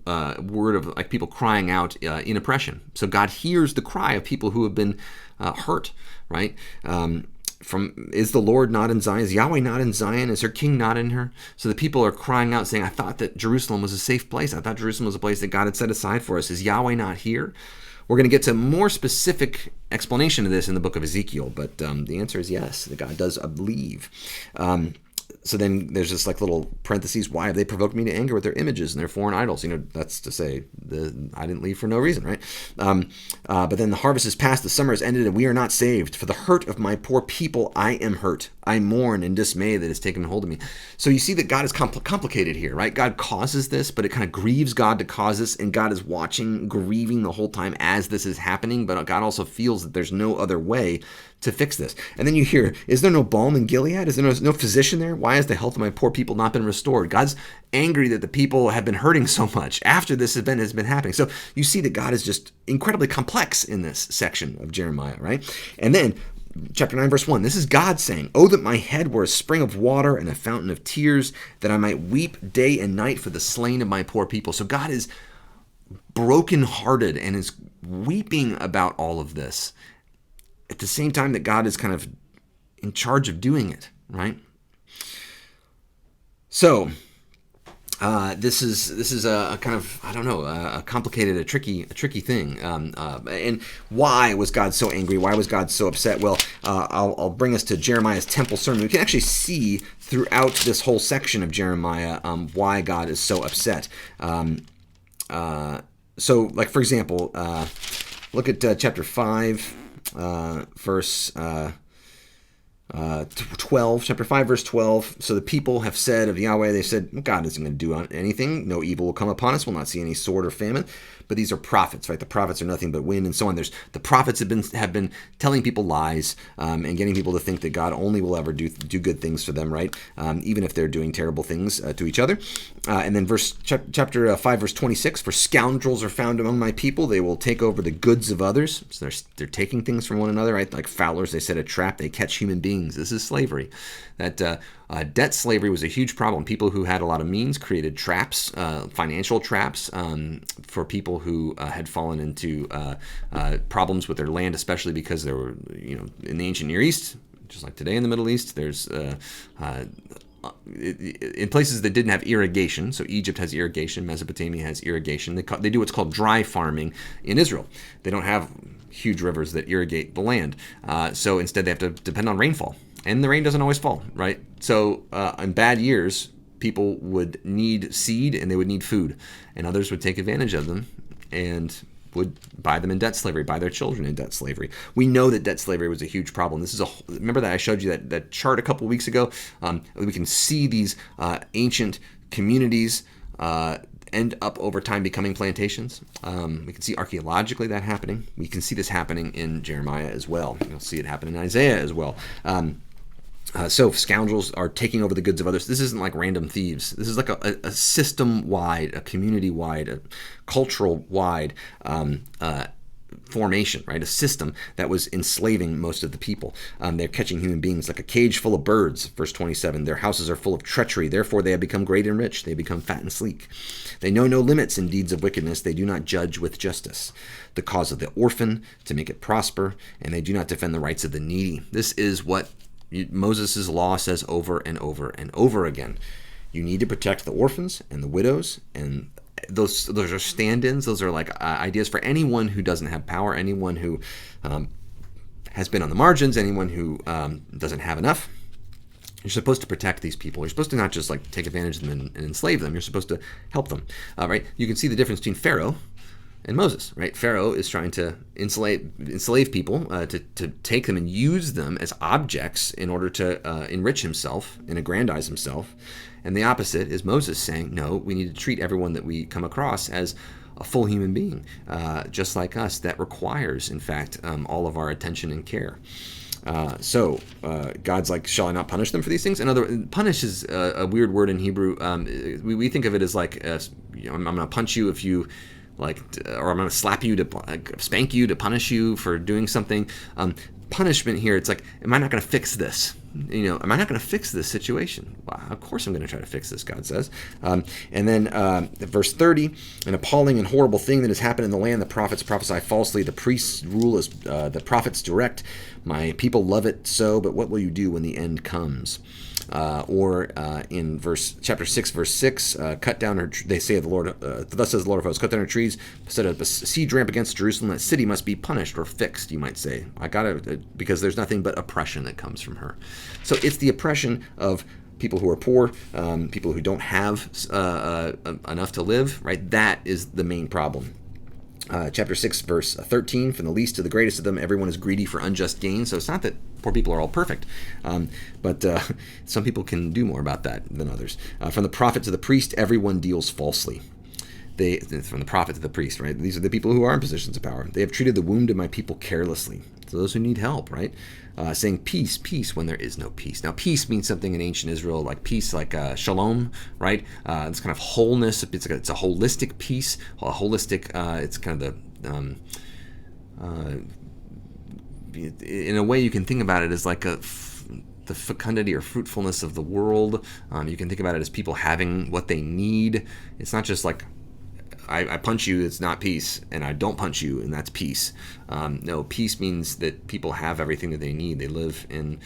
of word of like people crying out in oppression. So God hears the cry of people who have been hurt, right? Is the Lord not in Zion? Is Yahweh not in Zion? Is her king not in her? So the people are crying out saying, I thought that Jerusalem was a safe place. I thought Jerusalem was a place that God had set aside for us. Is Yahweh not here? We're going to get to more specific explanation of this in the book of Ezekiel, but the answer is yes, that God does leave. So then there's this like little parentheses, why have they provoked me to anger with their images and their foreign idols? That's to say, I didn't leave for no reason, right? But then the harvest is past, the summer is ended, and we are not saved. For the hurt of my poor people, I am hurt. I mourn in dismay that has taken hold of me. So you see that God is complicated here, right? God causes this, but it kind of grieves God to cause this, and God is watching, grieving the whole time as this is happening, but God also feels that there's no other way to fix this. And then you hear, is there no balm in Gilead? Is there no physician there? Why has the health of my poor people not been restored? God's angry that the people have been hurting so much after this event has been happening. So you see that God is just incredibly complex in this section of Jeremiah, right? And then chapter 9, verse 1, this is God saying, oh, that my head were a spring of water and a fountain of tears, that I might weep day and night for the slain of my poor people. So God is brokenhearted and is weeping about all of this at the same time that God is kind of in charge of doing it, right? So this is a kind of, I don't know, a complicated, a tricky thing. And why was God so angry? Why was God so upset? Well, I'll bring us to Jeremiah's temple sermon. We can actually see throughout this whole section of Jeremiah why God is so upset. So, like, for example, look at chapter 5, verse 12, chapter 5, verse 12. So the people have said of Yahweh, they said, well, God isn't going to do anything. No evil will come upon us. We'll not see any sword or famine. But these are prophets, right? The prophets are nothing but wind and so on. The prophets have been telling people lies and getting people to think that God only will ever do good things for them, right? Even if they're doing terrible things to each other. And then chapter 5, verse 26, for scoundrels are found among my people. They will take over the goods of others. So they're taking things from one another, right? Like fowlers, they set a trap. They catch human beings. This is slavery. That debt slavery was a huge problem. People who had a lot of means created traps, financial traps, for people who had fallen into problems with their land, especially because there were, in the ancient Near East, just like today in the Middle East, there's in places that didn't have irrigation. So Egypt has irrigation, Mesopotamia has irrigation. They do what's called dry farming in Israel. They don't have huge rivers that irrigate the land. So instead they have to depend on rainfall. And the rain doesn't always fall, right? So in bad years, people would need seed and they would need food. And others would take advantage of them and would buy them in debt slavery, buy their children in debt slavery. We know that debt slavery was a huge problem. Remember that I showed you that chart a couple of weeks ago? We can see these ancient communities end up over time becoming plantations. We can see archaeologically that happening. We can see this happening in Jeremiah as well. You'll see it happen in Isaiah as well. So scoundrels are taking over the goods of others. This isn't like random thieves. This is like a system-wide, a community-wide, a cultural-wide formation, right? A system that was enslaving most of the people. They're catching human beings like a cage full of birds. Verse 27, their houses are full of treachery. Therefore they have become great and rich. They become fat and sleek. They know no limits in deeds of wickedness. They do not judge with justice the cause of the orphan to make it prosper, and they do not defend the rights of the needy. This is what Moses' law says over and over and over again. You need to protect the orphans and the widows, and those are stand-ins. Those are like ideas for anyone who doesn't have power, anyone who has been on the margins, anyone who doesn't have enough. You're supposed to protect these people. You're supposed to not just like take advantage of them and enslave them. You're supposed to help them, right? You can see the difference between Pharaoh and Moses, right? Pharaoh is trying to enslave people, to take them and use them as objects in order to enrich himself and aggrandize himself. And the opposite is Moses saying, no, we need to treat everyone that we come across as a full human being, just like us. That requires, in fact, all of our attention and care. So God's like, shall I not punish them for these things? Punish is a weird word in Hebrew. We think of it as like, I'm going to punch you if you or I'm going to slap you to spank you to punish you for doing something. Punishment here, it's like, am I not going to fix this? Am I not going to fix this situation? Well, of course I'm going to try to fix this, God says. And then verse 30, an appalling and horrible thing that has happened in the land. The prophets prophesy falsely. The priests rule as the prophets direct. My people love it so, but what will you do when the end comes? In chapter 6, verse 6, cut down her, they say of the Lord, thus says the Lord of hosts, cut down her trees, set up a siege ramp against Jerusalem. That city must be punished or fixed, you might say. Because there's nothing but oppression that comes from her. So it's the oppression of people who are poor, people who don't have enough to live, right? That is the main problem. Chapter 6, verse 13, from the least to the greatest of them, everyone is greedy for unjust gain. So it's not that poor people are all perfect, but some people can do more about that than others. From the prophet to the priest, everyone deals falsely. From the prophet to the priest, right? These are the people who are in positions of power. They have treated the wound of my people carelessly. So those who need help, right? Saying peace, peace, when there is no peace. Now, peace means something in ancient Israel, like peace, like shalom, right? It's kind of wholeness. It's a holistic peace. It's kind of in a way you can think about it as like the fecundity or fruitfulness of the world. You can think about it as people having what they need. It's not just like, I punch you, it's not peace, and I don't punch you, and that's peace. No, peace means that people have everything that they need. They live in,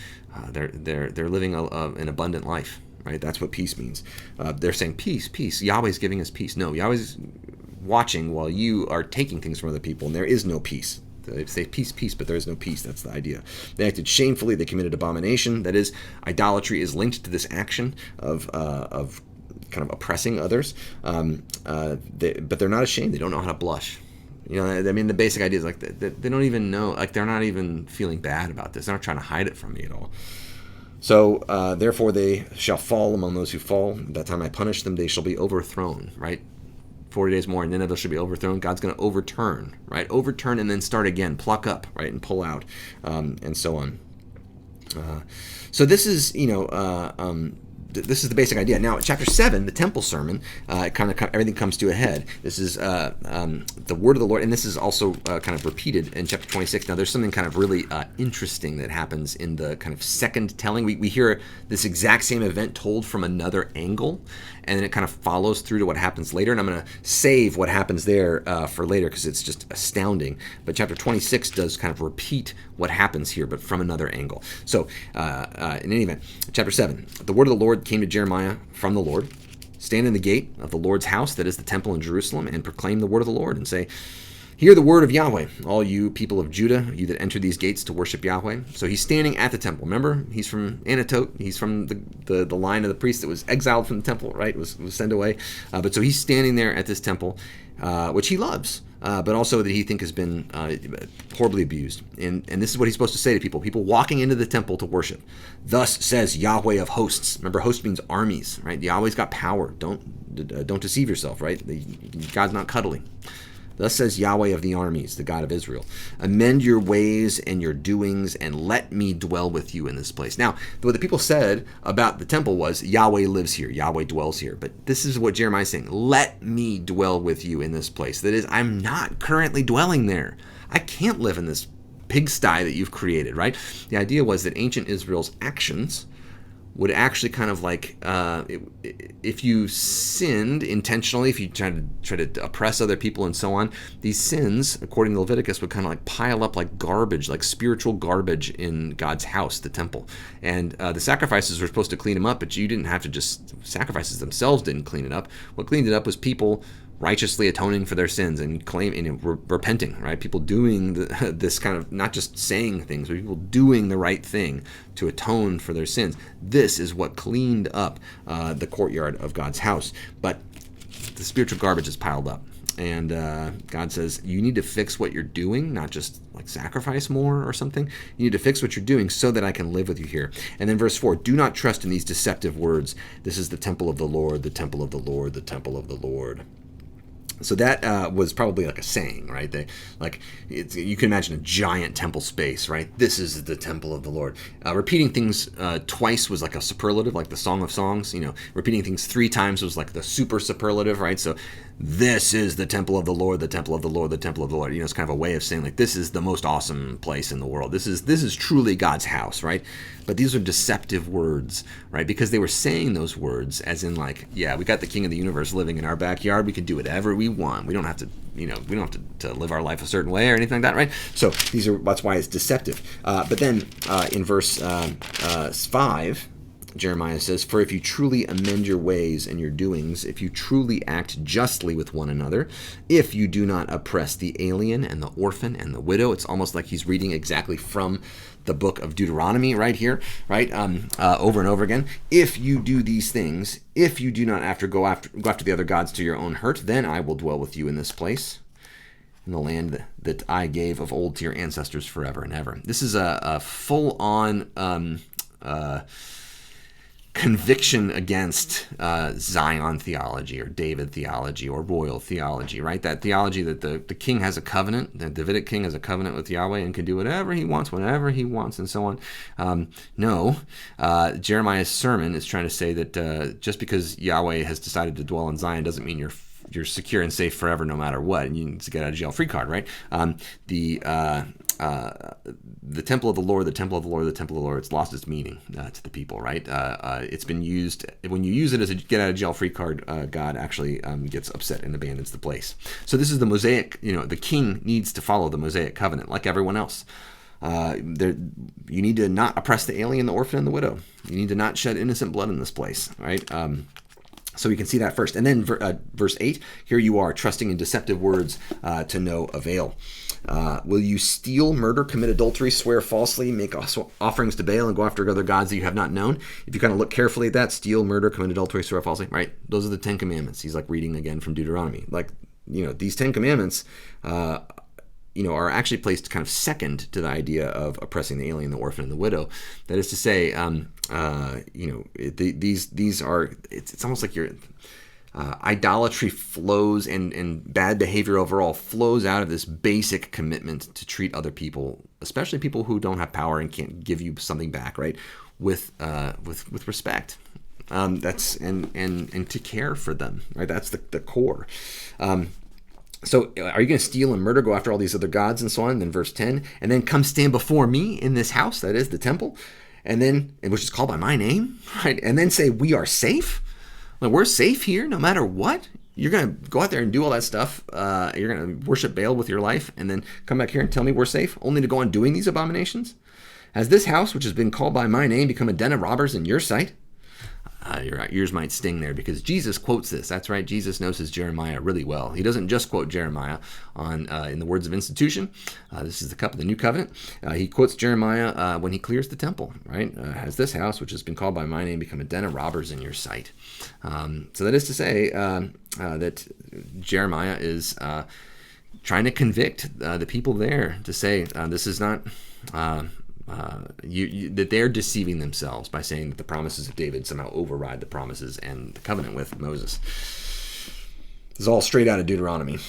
they're living an abundant life, right? That's what peace means. They're saying peace, peace. Yahweh's giving us peace. No, Yahweh's watching while you are taking things from other people, and there is no peace. They say peace, peace, but there is no peace. That's the idea. They acted shamefully. They committed abomination. That is, idolatry is linked to this action of kind of oppressing others, but they're not ashamed. They don't know how to blush. The basic idea is like they don't even know, like they're not even feeling bad about this. They're not trying to hide it from me at all. So therefore they shall fall among those who fall. At that time I punish them. They shall be overthrown, right? 40 days more, and then they shall be overthrown. God's going to overturn, right? Overturn and then start again, pluck up, right, and pull out, and so on. So this is, this is the basic idea. Now, chapter 7, the temple sermon, everything comes to a head. This is the word of the Lord, and this is also kind of repeated in chapter 26. Now, there's something kind of really interesting that happens in the kind of second telling. We hear this exact same event told from another angle, and then it kind of follows through to what happens later. And I'm going to save what happens there for later because it's just astounding. But chapter 26 does kind of repeat what happens here, but from another angle. So, in any event, chapter 7, the word of the Lord came to Jeremiah from the Lord. Stand in the gate of the Lord's house, that is the temple in Jerusalem, and proclaim the word of the Lord, and say, hear the word of Yahweh, all you people of Judah, you that enter these gates to worship Yahweh. So he's standing at the temple. Remember, he's from Anatot. He's from the line of the priest that was exiled from the temple, right? Was sent away. But so he's standing there at this temple, which he loves, but also that he think has been horribly abused. And this is what he's supposed to say to people walking into the temple to worship. Thus says Yahweh of hosts. Remember, host means armies, right? Yahweh's got power. Don't deceive yourself, right? God's not cuddly. Thus says Yahweh of the armies, the God of Israel. Amend your ways and your doings, and let me dwell with you in this place. Now, what the people said about the temple was, Yahweh lives here, Yahweh dwells here. But this is what Jeremiah is saying. Let me dwell with you in this place. That is, I'm not currently dwelling there. I can't live in this pigsty that you've created, right? The idea was that ancient Israel's actions would actually kind of like, if you sinned intentionally, if you try to oppress other people and so on, these sins, according to Leviticus, would kind of like pile up like garbage, like spiritual garbage in God's house, the temple. And the sacrifices were supposed to clean them up, but you didn't have to just, sacrifices themselves didn't clean it up. What cleaned it up was people righteously atoning for their sins and repenting, right? People doing this kind of, not just saying things, but people doing the right thing to atone for their sins. This is what cleaned up the courtyard of God's house. But the spiritual garbage is piled up. And God says, you need to fix what you're doing, not just like sacrifice more or something. You need to fix what you're doing so that I can live with you here. And then verse 4, do not trust in these deceptive words. This is the temple of the Lord, the temple of the Lord, the temple of the Lord. So that was probably like a saying, right? You can imagine a giant temple space, right? This is the temple of the Lord. Repeating things twice was like a superlative, like the Song of Songs. Repeating things 3 times was like the super superlative, right? So this is the temple of the Lord, the temple of the Lord, the temple of the Lord. It's kind of a way of saying like this is the most awesome place in the world. This is truly God's house, right? But these are deceptive words, right? Because they were saying those words as in like, yeah, we got the King of the universe living in our backyard. We can do whatever we want. We don't have to, we don't have to live our life a certain way or anything like that, right? So that's why it's deceptive. But then in verse 5, Jeremiah says, for if you truly amend your ways and your doings, if you truly act justly with one another, if you do not oppress the alien and the orphan and the widow, it's almost like he's reading exactly from the book of Deuteronomy right here, right? Over and over again. If you do these things, if you do not go after the other gods to your own hurt, then I will dwell with you in this place, in the land that I gave of old to your ancestors forever and ever. This is a full-on conviction against Zion theology or David theology or royal theology, right? That theology that the king has a covenant, the Davidic king has a covenant with Yahweh and can do whatever he wants, whenever he wants, and so on. No, Jeremiah's sermon is trying to say that just because Yahweh has decided to dwell in Zion doesn't mean you're secure and safe forever no matter what, and you need to get out of jail free card, right? The temple of the Lord, the temple of the Lord, the temple of the Lord, it's lost its meaning to the people, right? It's been used, when you use it as a get out of jail free card, God actually gets upset and abandons the place. So this is the Mosaic, the king needs to follow the Mosaic covenant like everyone else. You need to not oppress the alien, the orphan, and the widow. You need to not shed innocent blood in this place, right? So we can see that first. And then verse 8, here you are trusting in deceptive words to no avail. Will you steal, murder, commit adultery, swear falsely, make offerings to Baal, and go after other gods that you have not known? If you kind of look carefully at that, steal, murder, commit adultery, swear falsely, right? Those are the 10 commandments. He's like reading again from Deuteronomy. Like, these 10 commandments, are actually placed kind of second to the idea of oppressing the alien, the orphan, and the widow. That is to say, these are, it's almost like you're, idolatry flows and bad behavior overall flows out of this basic commitment to treat other people, especially people who don't have power and can't give you something back, right, with respect. That's and to care for them, right? That's the core. So are you going to steal and murder, go after all these other gods and so on? And then verse 10, and then come stand before me in this house, that is the temple, and which is called by my name, right? And then say, we are safe. Like, we're safe here no matter what. You're going to go out there and do all that stuff. You're going to worship Baal with your life and then come back here and tell me we're safe, only to go on doing these abominations? Has this house, which has been called by my name, become a den of robbers in your sight? Your ears might sting there because Jesus quotes this. That's right. Jesus knows his Jeremiah really well. He doesn't just quote Jeremiah in the words of institution. This is the new covenant. He quotes Jeremiah when he clears the temple, right? Has this house, which has been called by my name, become a den of robbers in your sight? So that is to say that Jeremiah is trying to convict the people there to say this is not... that they're deceiving themselves by saying that the promises of David somehow override the promises and the covenant with Moses. This is all straight out of Deuteronomy.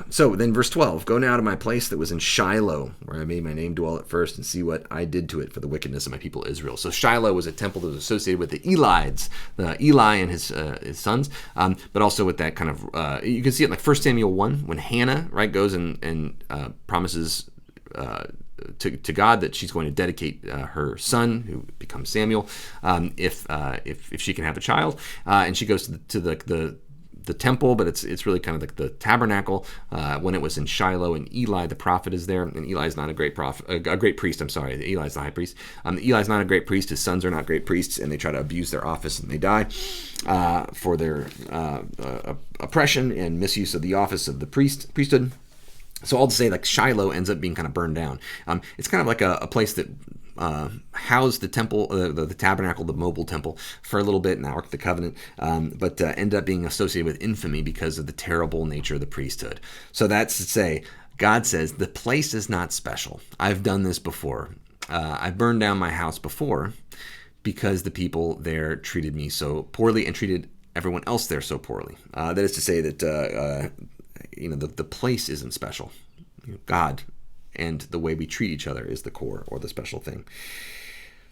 So then verse 12, go now to my place that was in Shiloh, where I made my name dwell at first, and see what I did to it for the wickedness of my people Israel. So Shiloh was a temple that was associated with the Elides, Eli and his sons, but also with that kind of, you can see it in like 1 Samuel 1, when Hannah, right, goes and promises to God that she's going to dedicate her son, who becomes Samuel, if she can have a child, and she goes to the temple, but it's really kind of like the tabernacle when it was in Shiloh, and Eli the prophet is there, and Eli is not a great priest. I'm sorry, Eli's the high priest. Eli's not a great priest. His sons are not great priests, and they try to abuse their office, and they die for their oppression and misuse of the office of the priesthood. So all to say, like, Shiloh ends up being kind of burned down. It's kind of like a place that housed the temple, the tabernacle, the mobile temple, for a little bit in the Ark of the Covenant, but ended up being associated with infamy because of the terrible nature of the priesthood. So that's to say, God says, the place is not special. I've done this before. I've burned down my house before because the people there treated me so poorly and treated everyone else there so poorly. That is to say that the place isn't special. God and the way we treat each other is the core or the special thing.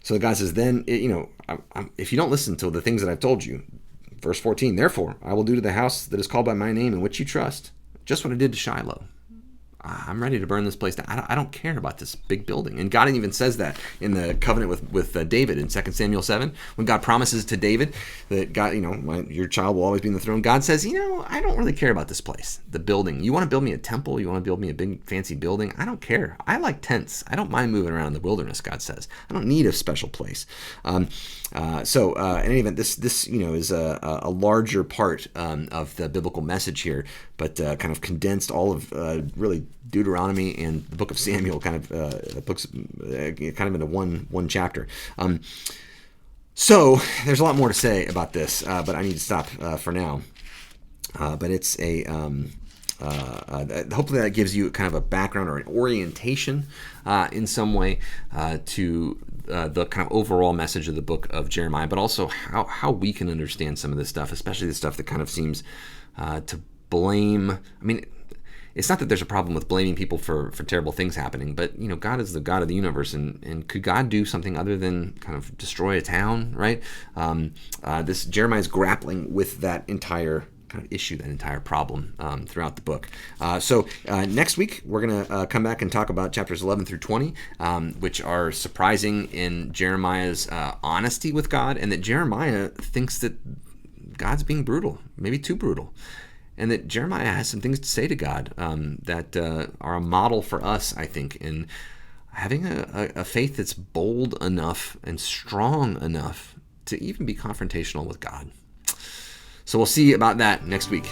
So God says, then, if you don't listen to the things that I've told you, verse 14, therefore, I will do to the house that is called by my name in which you trust, just what I did to Shiloh. I'm ready to burn this place down. I don't care about this big building. And God even says that in the covenant with David in 2 Samuel 7, when God promises to David that God, your child will always be in the throne. God says, I don't really care about this place, the building. You want to build me a temple? You want to build me a big fancy building? I don't care. I like tents. I don't mind moving around in the wilderness, God says. I don't need a special place. In any event, this is a larger part of the biblical message here, but kind of condensed all of really Deuteronomy and the book of Samuel, kind of books kind of into one chapter. So there's a lot more to say about this, but I need to stop for now. But it's hopefully that gives you kind of a background or an orientation in some way to the kind of overall message of the book of Jeremiah, but also how we can understand some of this stuff, especially the stuff that kind of seems to blame. I mean, it's not that there's a problem with blaming people for terrible things happening, but God is the God of the universe, and could God do something other than kind of destroy a town, right? This Jeremiah is grappling with that entire kind of issue, that entire problem throughout the book. So next week, we're going to come back and talk about chapters 11 through 20, which are surprising in Jeremiah's honesty with God, and that Jeremiah thinks that God's being brutal, maybe too brutal. And that Jeremiah has some things to say to God that are a model for us, I think, in having a faith that's bold enough and strong enough to even be confrontational with God. So we'll see about that next week.